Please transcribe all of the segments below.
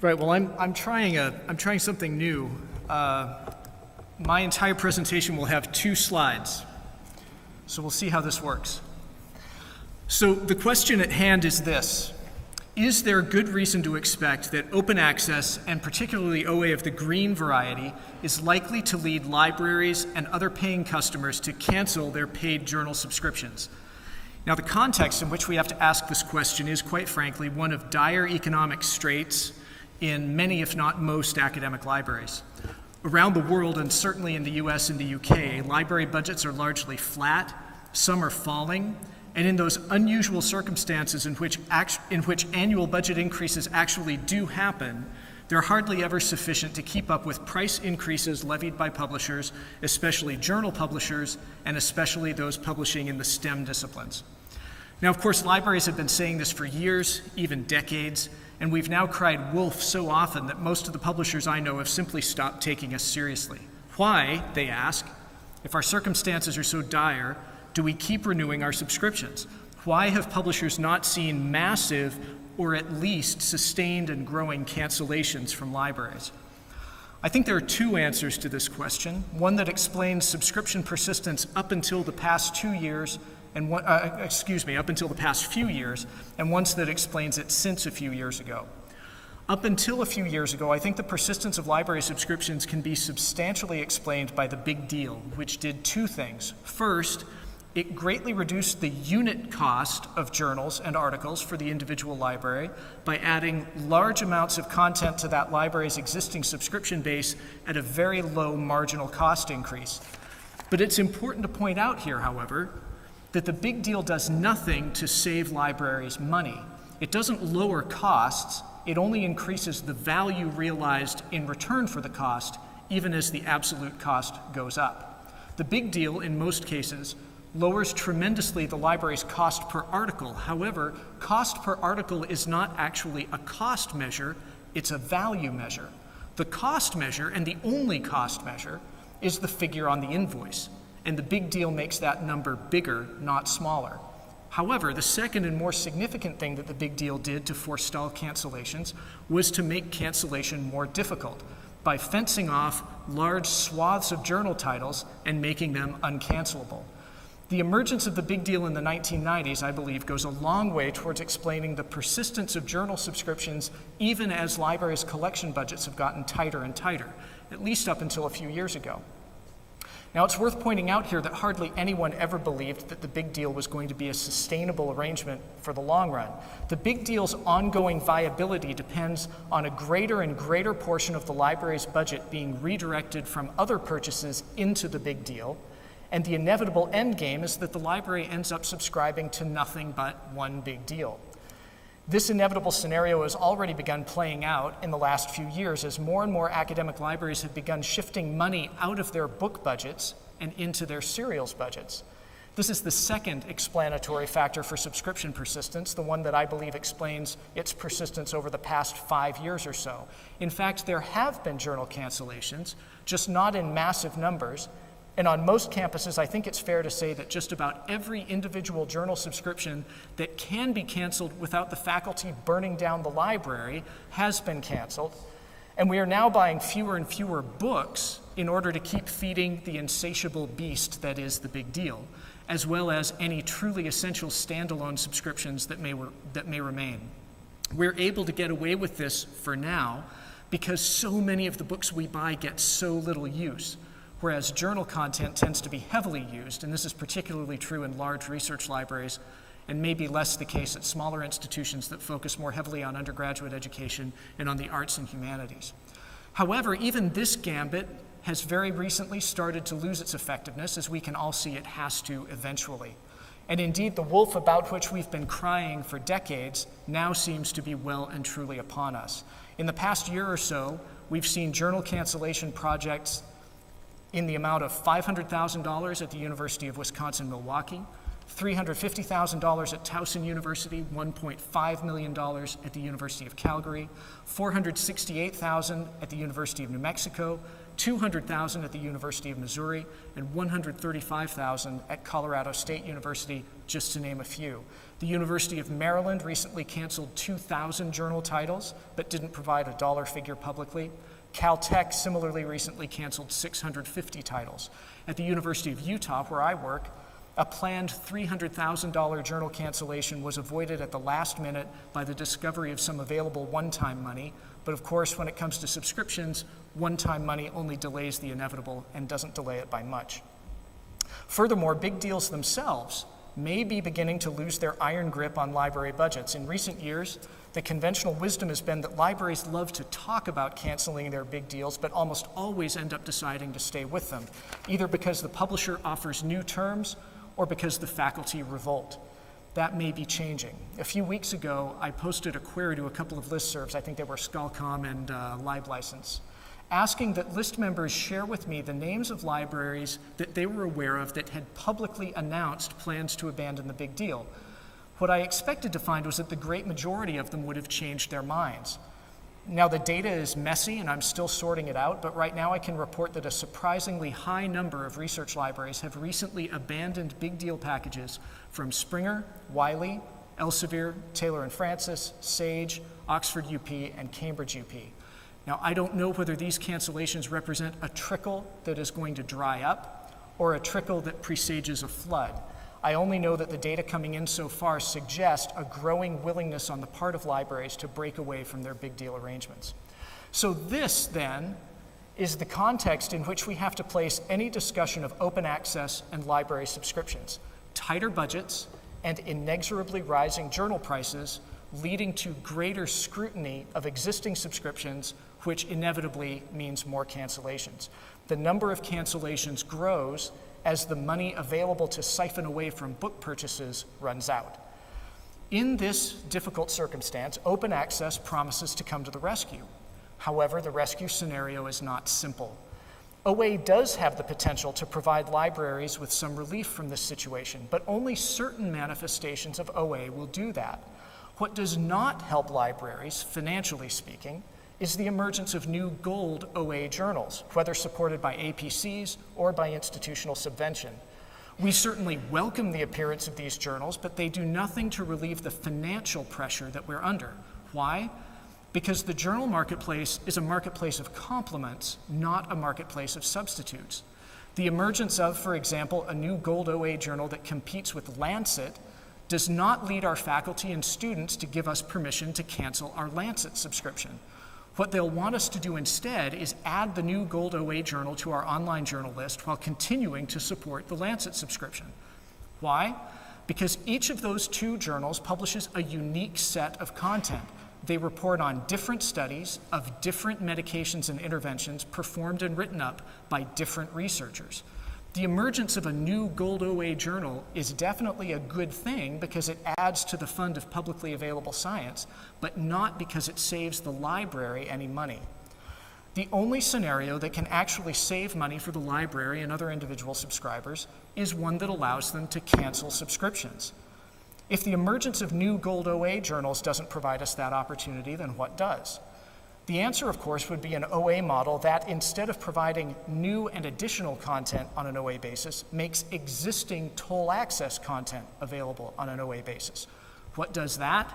Right. Well, I'm trying something new. My entire presentation will have 2 slides, so we'll see how this works. So the question at hand is this: is there good reason to expect that open access, and particularly OA of the green variety, is likely to lead libraries and other paying customers to cancel their paid journal subscriptions? Now, the context in which we have to ask this question is, quite frankly, one of dire economic straits in many, if not most, academic libraries. Around the world, and certainly in the US and the UK, library budgets are largely flat, some are falling, and in those unusual circumstances in which annual budget increases actually do happen, they're hardly ever sufficient to keep up with price increases levied by publishers, especially journal publishers, and especially those publishing in the STEM disciplines. Now, of course, libraries have been saying this for years, even decades, and we've now cried wolf so often that most of the publishers I know have simply stopped taking us seriously. Why, they ask, if our circumstances are so dire, do we keep renewing our subscriptions? Why have publishers not seen massive, or at least sustained and growing cancellations from libraries? I think there are 2 answers to this question, one that explains subscription persistence up until the past 2 years, and up until the past few years, and one that explains it since a few years ago. Up until a few years ago, I think the persistence of library subscriptions can be substantially explained by the big deal, which did 2 things. First, it greatly reduced the unit cost of journals and articles for the individual library by adding large amounts of content to that library's existing subscription base at a very low marginal cost increase. But it's important to point out here, however, that the big deal does nothing to save libraries money. It doesn't lower costs, it only increases the value realized in return for the cost, even as the absolute cost goes up. The big deal, in most cases, lowers tremendously the library's cost per article. However, cost per article is not actually a cost measure, it's a value measure. The cost measure, and the only cost measure, is the figure on the invoice. And the big deal makes that number bigger, not smaller. However, the second and more significant thing that the big deal did to forestall cancellations was to make cancellation more difficult by fencing off large swaths of journal titles and making them uncancelable. The emergence of the big deal in the 1990s, I believe, goes a long way towards explaining the persistence of journal subscriptions even as libraries' collection budgets have gotten tighter and tighter, at least up until a few years ago. Now, it's worth pointing out here that hardly anyone ever believed that the big deal was going to be a sustainable arrangement for the long run. The big deal's ongoing viability depends on a greater and greater portion of the library's budget being redirected from other purchases into the big deal, and the inevitable end game is that the library ends up subscribing to nothing but one big deal. This inevitable scenario has already begun playing out in the last few years as more and more academic libraries have begun shifting money out of their book budgets and into their serials budgets. This is the second explanatory factor for subscription persistence, the one that I believe explains its persistence over the past 5 years or so. In fact, there have been journal cancellations, just not in massive numbers. And on most campuses, I think it's fair to say that just about every individual journal subscription that can be canceled without the faculty burning down the library has been canceled. And we are now buying fewer and fewer books in order to keep feeding the insatiable beast that is the big deal, as well as any truly essential standalone subscriptions that may remain. We're able to get away with this for now because so many of the books we buy get so little use, whereas journal content tends to be heavily used, and this is particularly true in large research libraries, and maybe less the case at smaller institutions that focus more heavily on undergraduate education and on the arts and humanities. However, even this gambit has very recently started to lose its effectiveness, as we can all see it has to eventually. And indeed, the wolf about which we've been crying for decades now seems to be well and truly upon us. In the past year or so, we've seen journal cancellation projects in the amount of $500,000 at the University of Wisconsin-Milwaukee, $350,000 at Towson University, $1.5 million at the University of Calgary, $468,000 at the University of New Mexico, $200,000 at the University of Missouri, and $135,000 at Colorado State University, just to name a few. The University of Maryland recently canceled 2,000 journal titles, but didn't provide a dollar figure publicly. Caltech similarly recently canceled 650 titles. At the University of Utah, where I work, a planned $300,000 journal cancellation was avoided at the last minute by the discovery of some available one-time money. But of course, when it comes to subscriptions, one-time money only delays the inevitable and doesn't delay it by much. Furthermore, big deals themselves may be beginning to lose their iron grip on library budgets. In recent years, the conventional wisdom has been that libraries love to talk about canceling their big deals, but almost always end up deciding to stay with them, either because the publisher offers new terms or because the faculty revolt. That may be changing. A few weeks ago, I posted a query to a couple of listservs, I think they were Scalcom and LibLicense, asking that list members share with me the names of libraries that they were aware of that had publicly announced plans to abandon the big deal. What I expected to find was that the great majority of them would have changed their minds. Now, the data is messy and I'm still sorting it out, but right now I can report that a surprisingly high number of research libraries have recently abandoned big deal packages from Springer, Wiley, Elsevier, Taylor and Francis, Sage, Oxford UP, and Cambridge UP. Now, I don't know whether these cancellations represent a trickle that is going to dry up or a trickle that presages a flood. I only know that the data coming in so far suggest a growing willingness on the part of libraries to break away from their big deal arrangements. So this, then, is the context in which we have to place any discussion of open access and library subscriptions. Tighter budgets and inexorably rising journal prices leading to greater scrutiny of existing subscriptions, which inevitably means more cancellations. The number of cancellations grows as the money available to siphon away from book purchases runs out. In this difficult circumstance, open access promises to come to the rescue. However, the rescue scenario is not simple. OA does have the potential to provide libraries with some relief from this situation, but only certain manifestations of OA will do that. What does not help libraries, financially speaking, is the emergence of new gold OA journals, whether supported by APCs or by institutional subvention. We certainly welcome the appearance of these journals, but they do nothing to relieve the financial pressure that we're under. Why? Because the journal marketplace is a marketplace of complements, not a marketplace of substitutes. The emergence of, for example, a new gold OA journal that competes with Lancet does not lead our faculty and students to give us permission to cancel our Lancet subscription. What they'll want us to do instead is add the new Gold OA journal to our online journal list while continuing to support the Lancet subscription. Why? Because each of those two journals publishes a unique set of content. They report on different studies of different medications and interventions performed and written up by different researchers. The emergence of a new Gold OA journal is definitely a good thing because it adds to the fund of publicly available science, but not because it saves the library any money. The only scenario that can actually save money for the library and other individual subscribers is one that allows them to cancel subscriptions. If the emergence of new Gold OA journals doesn't provide us that opportunity, then what does? The answer, of course, would be an OA model that, instead of providing new and additional content on an OA basis, makes existing toll access content available on an OA basis. What does that?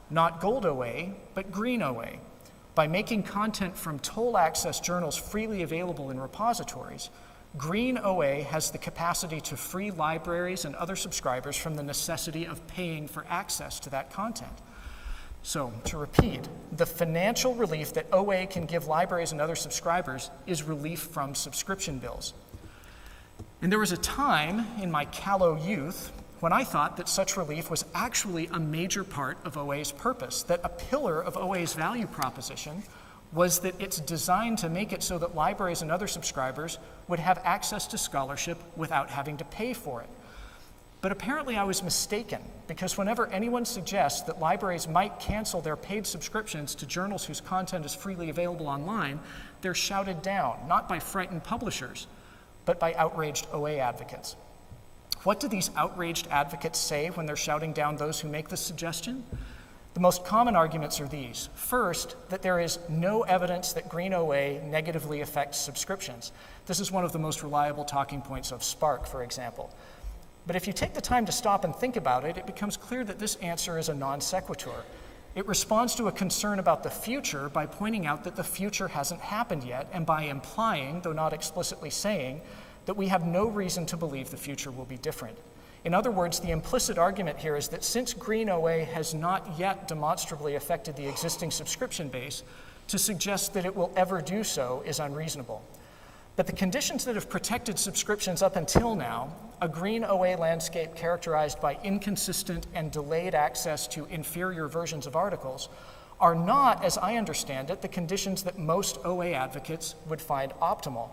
Not Gold OA, but Green OA. By making content from toll access journals freely available in repositories, Green OA has the capacity to free libraries and other subscribers from the necessity of paying for access to that content. So, to repeat, the financial relief that OA can give libraries and other subscribers is relief from subscription bills. And there was a time in my callow youth when I thought that such relief was actually a major part of OA's purpose, that a pillar of OA's value proposition was that it's designed to make it so that libraries and other subscribers would have access to scholarship without having to pay for it. But apparently I was mistaken, because whenever anyone suggests that libraries might cancel their paid subscriptions to journals whose content is freely available online, they're shouted down, not by frightened publishers, but by outraged OA advocates. What do these outraged advocates say when they're shouting down those who make this suggestion? The most common arguments are these. First, that there is no evidence that green OA negatively affects subscriptions. This is one of the most reliable talking points of Spark, for example. But if you take the time to stop and think about it, it becomes clear that this answer is a non sequitur. It responds to a concern about the future by pointing out that the future hasn't happened yet, and by implying, though not explicitly saying, that we have no reason to believe the future will be different. In other words, the implicit argument here is that since green OA has not yet demonstrably affected the existing subscription base, to suggest that it will ever do so is unreasonable. But the conditions that have protected subscriptions up until now, a green OA landscape characterized by inconsistent and delayed access to inferior versions of articles, are not, as I understand it, the conditions that most OA advocates would find optimal.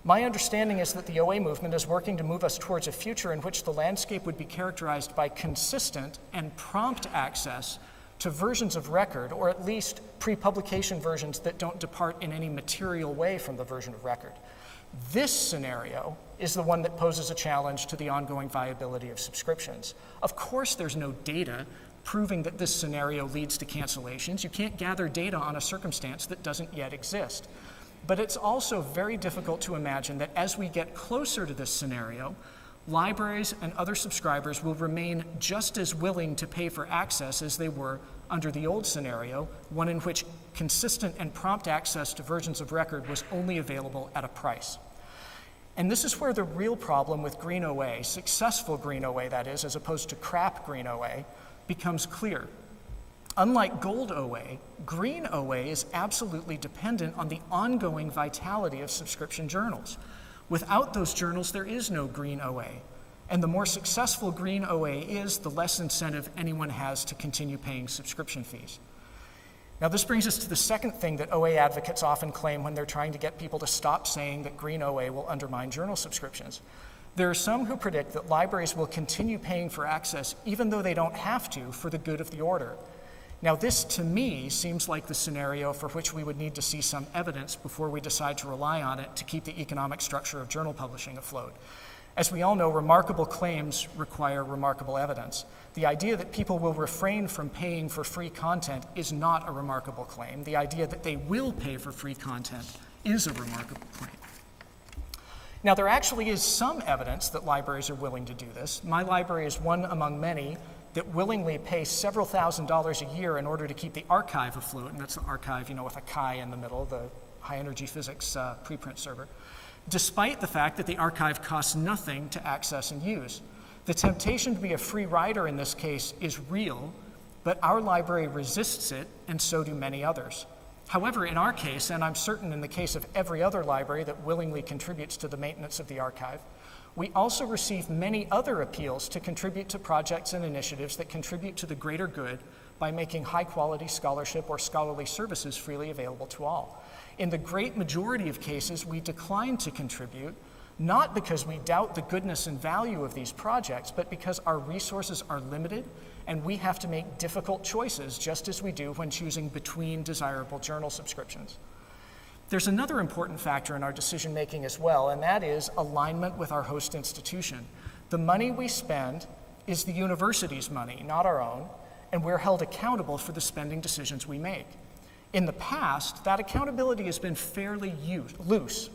My understanding is that the OA movement is working to move us towards a future in which the landscape would be characterized by consistent and prompt access to versions of record, or at least pre-publication versions that don't depart in any material way from the version of record. This scenario is the one that poses a challenge to the ongoing viability of subscriptions. Of course, there's no data proving that this scenario leads to cancellations. You can't gather data on a circumstance that doesn't yet exist. But it's also very difficult to imagine that as we get closer to this scenario, libraries and other subscribers will remain just as willing to pay for access as they were under the old scenario, one in which consistent and prompt access to versions of record was only available at a price. And this is where the real problem with green OA, successful green OA that is, as opposed to crap green OA, becomes clear. Unlike gold OA, green OA is absolutely dependent on the ongoing vitality of subscription journals. Without those journals, there is no green OA. And the more successful green OA is, the less incentive anyone has to continue paying subscription fees. Now, this brings us to the second thing that OA advocates often claim when they're trying to get people to stop saying that green OA will undermine journal subscriptions. There are some who predict that libraries will continue paying for access even though they don't have to for the good of the order. Now, this to me seems like the scenario for which we would need to see some evidence before we decide to rely on it to keep the economic structure of journal publishing afloat. As we all know, remarkable claims require remarkable evidence. The idea that people will refrain from paying for free content is not a remarkable claim. The idea that they will pay for free content is a remarkable claim. Now, there actually is some evidence that libraries are willing to do this. My library is one among many that willingly pay several $1,000s a year in order to keep the archive afloat, and that's the archive, with a chi in the middle, the high energy physics preprint server, despite the fact that the archive costs nothing to access and use. The temptation to be a free rider in this case is real, but our library resists it, and so do many others. However, in our case, and I'm certain in the case of every other library that willingly contributes to the maintenance of the archive, we also receive many other appeals to contribute to projects and initiatives that contribute to the greater good by making high-quality scholarship or scholarly services freely available to all. In the great majority of cases, we decline to contribute, not because we doubt the goodness and value of these projects, but because our resources are limited and we have to make difficult choices, just as we do when choosing between desirable journal subscriptions. There's another important factor in our decision-making as well, and that is alignment with our host institution. The money we spend is the university's money, not our own, and we're held accountable for the spending decisions we make. In the past, that accountability has been fairly loose.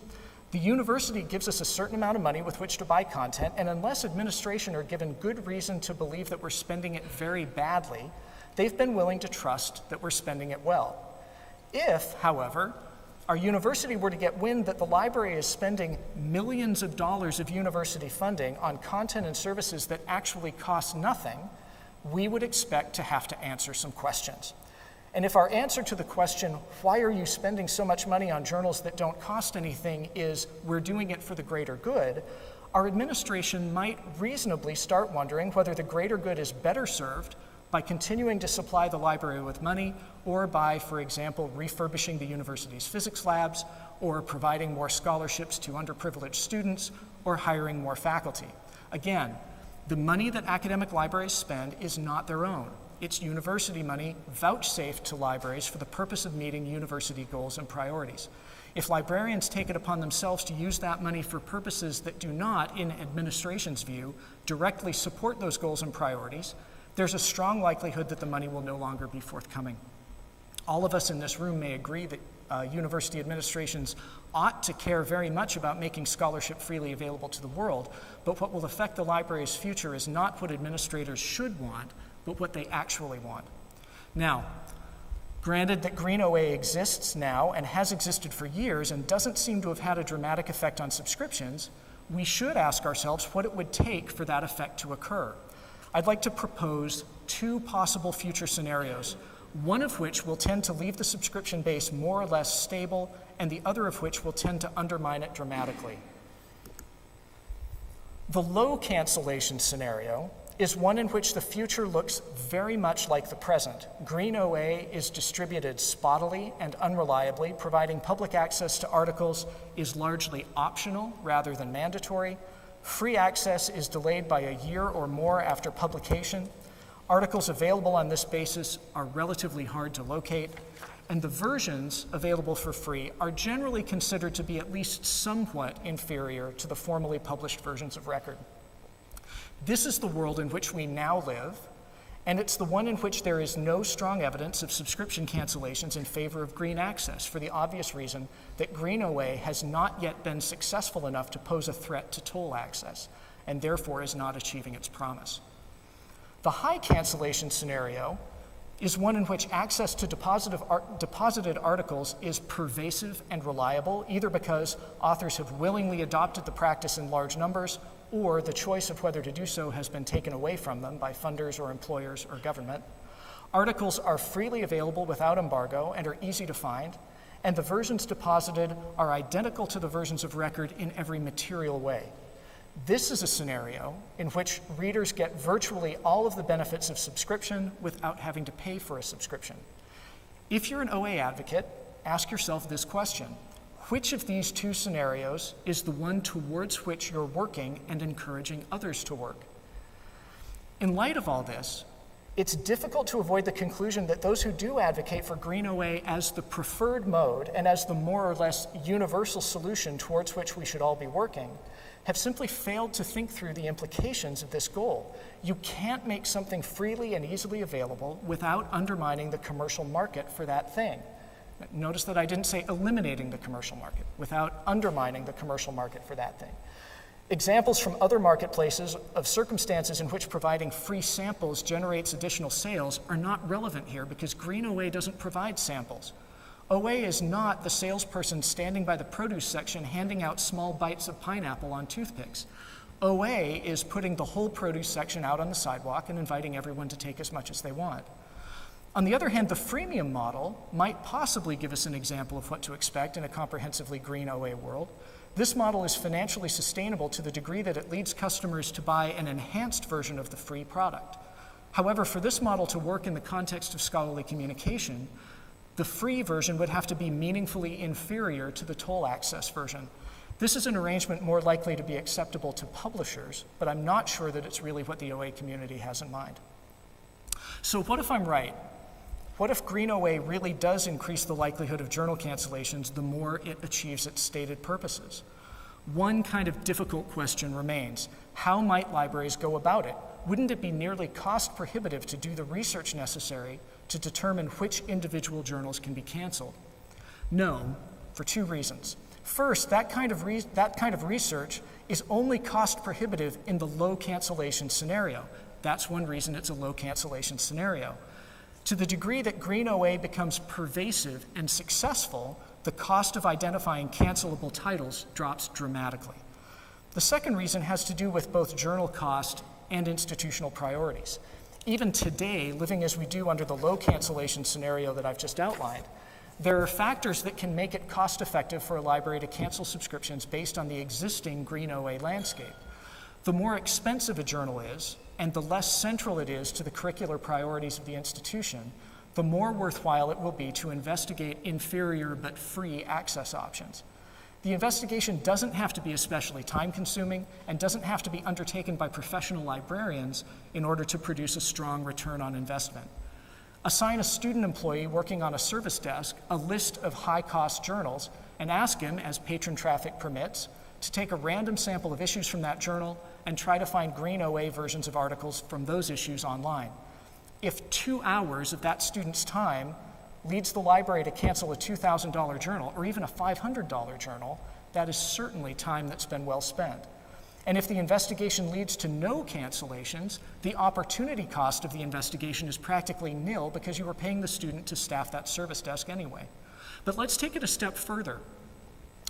The university gives us a certain amount of money with which to buy content, and unless administration are given good reason to believe that we're spending it very badly, they've been willing to trust that we're spending it well. If, however, our university were to get wind that the library is spending millions of dollars of university funding on content and services that actually cost nothing, we would expect to have to answer some questions. And if our answer to the question, why are you spending so much money on journals that don't cost anything, is we're doing it for the greater good, our administration might reasonably start wondering whether the greater good is better served by continuing to supply the library with money, or by, for example, refurbishing the university's physics labs, or providing more scholarships to underprivileged students, or hiring more faculty. Again, the money that academic libraries spend is not their own. it's university money vouchsafed to libraries for the purpose of meeting university goals and priorities. If librarians take it upon themselves to use that money for purposes that do not, in administration's view, directly support those goals and priorities, there's a strong likelihood that the money will no longer be forthcoming. All of us in this room may agree that university administrations ought to care very much about making scholarship freely available to the world, but what will affect the library's future is not what administrators should want, but what they actually want. Now, granted that Green OA exists now and has existed for years and doesn't seem to have had a dramatic effect on subscriptions, we should ask ourselves what it would take for that effect to occur. I'd like to propose two possible future scenarios, one of which will tend to leave the subscription base more or less stable, and the other of which will tend to undermine it dramatically. The low cancellation scenario is one in which the future looks very much like the present. Green OA is distributed spottily and unreliably, providing public access to articles is largely optional rather than mandatory. Free access is delayed by a year or more after publication. Articles available on this basis are relatively hard to locate, and the versions available for free are generally considered to be at least somewhat inferior to the formally published versions of record. This is the world in which we now live, and it's the one in which there is no strong evidence of subscription cancellations in favor of green access, for the obvious reason that Green OA has not yet been successful enough to pose a threat to toll access, and therefore is not achieving its promise. The high cancellation scenario is one in which access to deposited articles is pervasive and reliable, either because authors have willingly adopted the practice in large numbers, or the choice of whether to do so has been taken away from them by funders or employers or government. Articles are freely available without embargo and are easy to find, and the versions deposited are identical to the versions of record in every material way. This is a scenario in which readers get virtually all of the benefits of subscription without having to pay for a subscription. If you're an OA advocate, ask yourself this question: which of these two scenarios is the one towards which you're working and encouraging others to work? In light of all this, it's difficult to avoid the conclusion that those who do advocate for Green OA as the preferred mode and as the more or less universal solution towards which we should all be working have simply failed to think through the implications of this goal. You can't make something freely and easily available without undermining the commercial market for that thing. Notice that I didn't say eliminating the commercial market, without undermining the commercial market for that thing. Examples from other marketplaces of circumstances in which providing free samples generates additional sales are not relevant here because Green OA doesn't provide samples. OA is not the salesperson standing by the produce section handing out small bites of pineapple on toothpicks. OA is putting the whole produce section out on the sidewalk and inviting everyone to take as much as they want. On the other hand, the freemium model might possibly give us an example of what to expect in a comprehensively green OA world. This model is financially sustainable to the degree that it leads customers to buy an enhanced version of the free product. However, for this model to work in the context of scholarly communication, the free version would have to be meaningfully inferior to the toll access version. This is an arrangement more likely to be acceptable to publishers, but I'm not sure that it's really what the OA community has in mind. So what if I'm right? What if Green OA really does increase the likelihood of journal cancellations the more it achieves its stated purposes? One kind of difficult question remains: how might libraries go about it? Wouldn't it be nearly cost prohibitive to do the research necessary to determine which individual journals can be canceled? No, for two reasons. First, that kind of research is only cost prohibitive in the low cancellation scenario. That's one reason it's a low cancellation scenario. To the degree that Green OA becomes pervasive and successful, the cost of identifying cancelable titles drops dramatically. The second reason has to do with both journal cost and institutional priorities. Even today, living as we do under the low cancellation scenario that I've just outlined, there are factors that can make it cost effective for a library to cancel subscriptions based on the existing Green OA landscape. The more expensive a journal is, and the less central it is to the curricular priorities of the institution, the more worthwhile it will be to investigate inferior but free access options. The investigation doesn't have to be especially time-consuming and doesn't have to be undertaken by professional librarians in order to produce a strong return on investment. Assign a student employee working on a service desk a list of high-cost journals and ask him, as patron traffic permits, to take a random sample of issues from that journal and try to find green OA versions of articles from those issues online. If 2 hours of that student's time leads the library to cancel a $2,000 journal or even a $500 journal, that is certainly time that's been well spent. And if the investigation leads to no cancellations, the opportunity cost of the investigation is practically nil because you were paying the student to staff that service desk anyway. But let's take it a step further.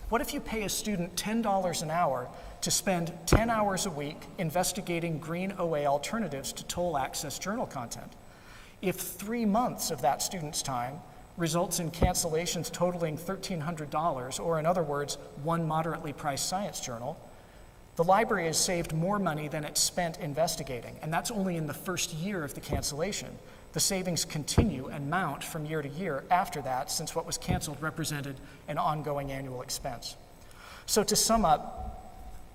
What if you pay a student $10 an hour to spend 10 hours a week investigating green OA alternatives to toll access journal content? If 3 months of that student's time results in cancellations totaling $1,300, or in other words, one moderately priced science journal, the library has saved more money than it spent investigating, and that's only in the first year of the cancellation. The savings continue and mount from year to year after that, since what was canceled represented an ongoing annual expense. So to sum up,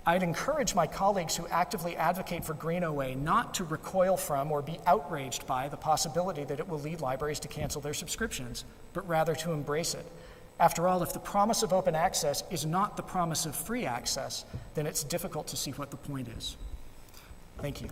I'd encourage my colleagues who actively advocate for green OA not to recoil from or be outraged by the possibility that it will lead libraries to cancel their subscriptions, but rather to embrace it. After all, if the promise of open access is not the promise of free access, then it's difficult to see what the point is. Thank you.